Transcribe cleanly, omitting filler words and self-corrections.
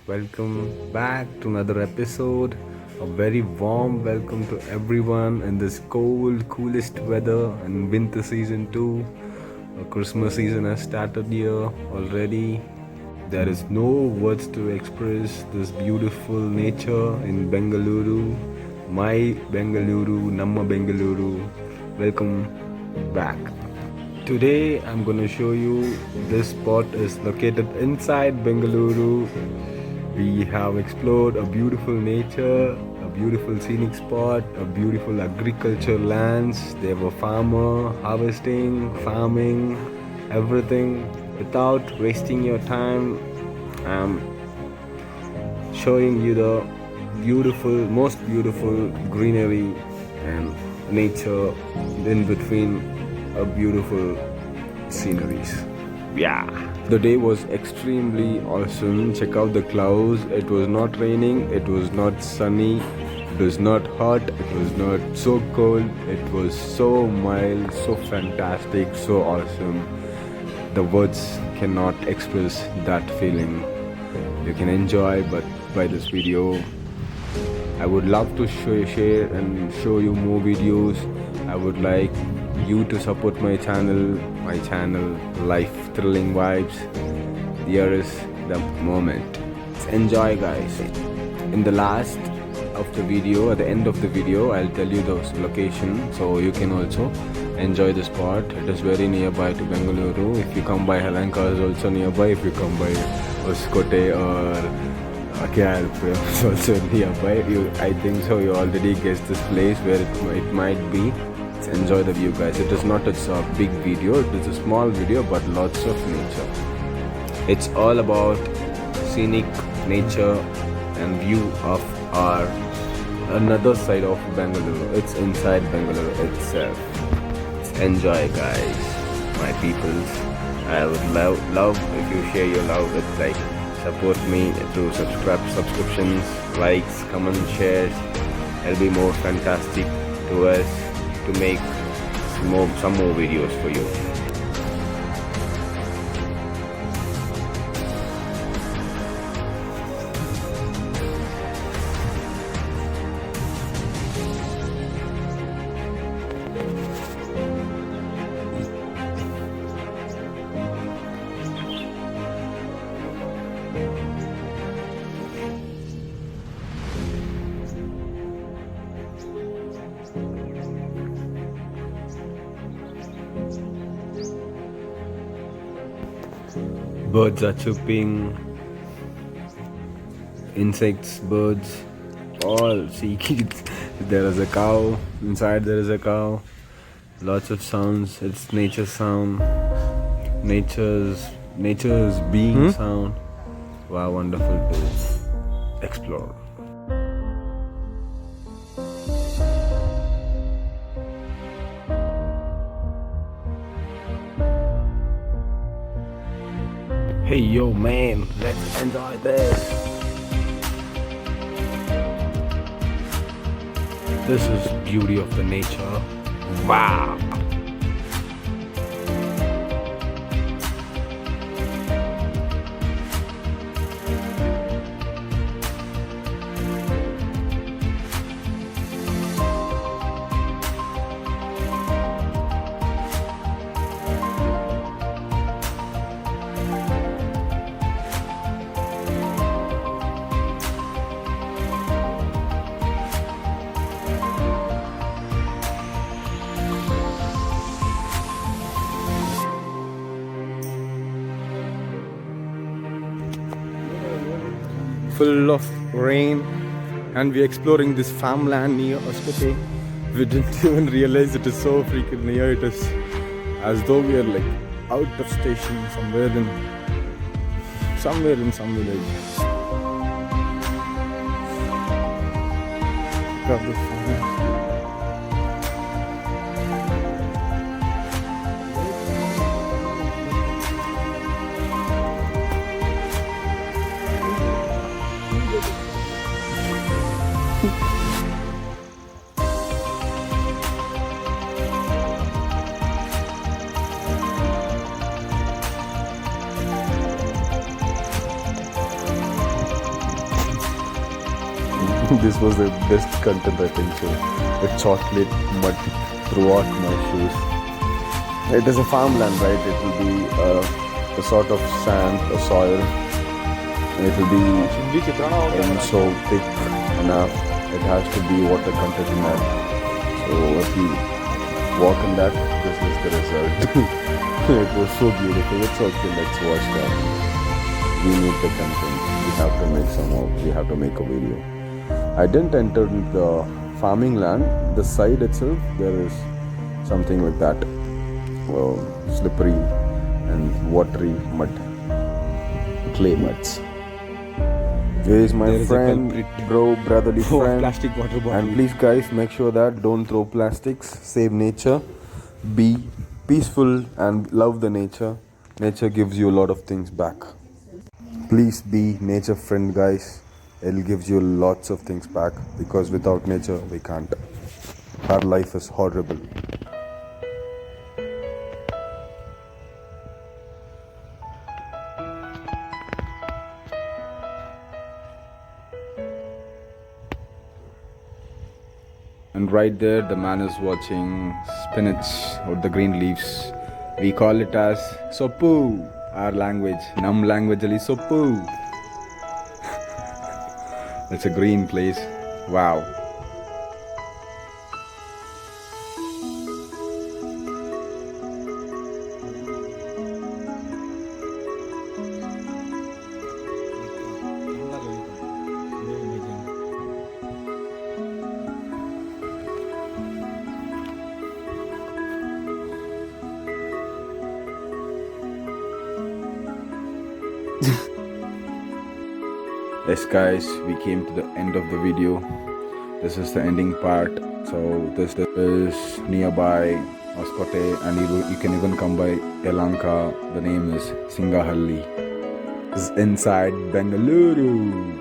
Welcome back to another episode. A very warm welcome to everyone in this cold, coolest weather in winter season 2. Christmas season has started here already. There is no words to express this beautiful nature in Bengaluru. My Bengaluru, Namma Bengaluru. Welcome back. Today I'm gonna show you this spot is located inside Bengaluru. We have explored a beautiful nature, a beautiful scenic spot, a beautiful agriculture lands. They have a farmer harvesting, farming, everything. Without wasting your time, I'm showing you the most beautiful greenery and nature in between a beautiful sceneries. Yeah, the day was extremely awesome. Check out the clouds. It was not raining, it was not sunny, it was not hot, it was not so cold. It was so mild, so fantastic, so awesome. The words cannot express that feeling. You can enjoy, but by this video I would love to share and show you more videos. I would like you to support my channel Life Thrilling Vibes. Here is the moment. Enjoy, guys. In the last of the video, at the end of the video, I'll tell you the location so you can also enjoy the spot. It is very nearby to Bengaluru. If you come by Halanka is also nearby. If you come by Uskote or Akyarpur is also nearby. I think so you already guessed this place where it might be. Enjoy the view, guys. It is not a big video, it is a small video, but lots of nature. It's all about scenic nature and view of our another side of Bengaluru. It's inside Bengaluru itself. Enjoy, guys, my peoples. I would love if you share your love with like support me through subscriptions, likes, comments, shares. It'll be more fantastic to us to make some more videos for you. Birds are chirping, insects, birds, all sea kids. There is a cow, inside there is a cow. Lots of sounds. It's nature sound. Nature's being sound. Wow, wonderful to explore. Hey yo man, let's enjoy this. This is beauty of the nature. Wow. Full of rain, and we're exploring this farmland near Uskote. We didn't even realize it is so freaking near. It is as though we are like out of station somewhere in some village. Got this farm. This was the best content, I think so. The chocolate mud throughout my shoes. It is a farmland, right? It will be a sort of sand, a soil. It will be so thick enough. It has to be water content in that. So if you walk in that, this is the result. It was so beautiful. It's okay. Let's watch that. We need the content. We have to make some more. We have to make a video. I didn't enter the farming land. The side itself, there is something like that. Slippery and watery mud. Clay muds. Here is my friend, bro, brotherly friend. Plastic water bottle. And please, guys, make sure that don't throw plastics. Save nature. Be peaceful and love the nature. Nature gives you a lot of things back. Please be nature friend, guys. It gives you lots of things back, because without nature we can't. Our life is horrible. And right there, the man is watching spinach or the green leaves. We call it as soppu. Our language, Nam language ali soppu. It's a green place. Wow. Yes, guys, we came to the end of the video. This is the ending part. So this is nearby Hoskote, and you can even come by Elanka. The name is Singahalli. This is inside Bengaluru.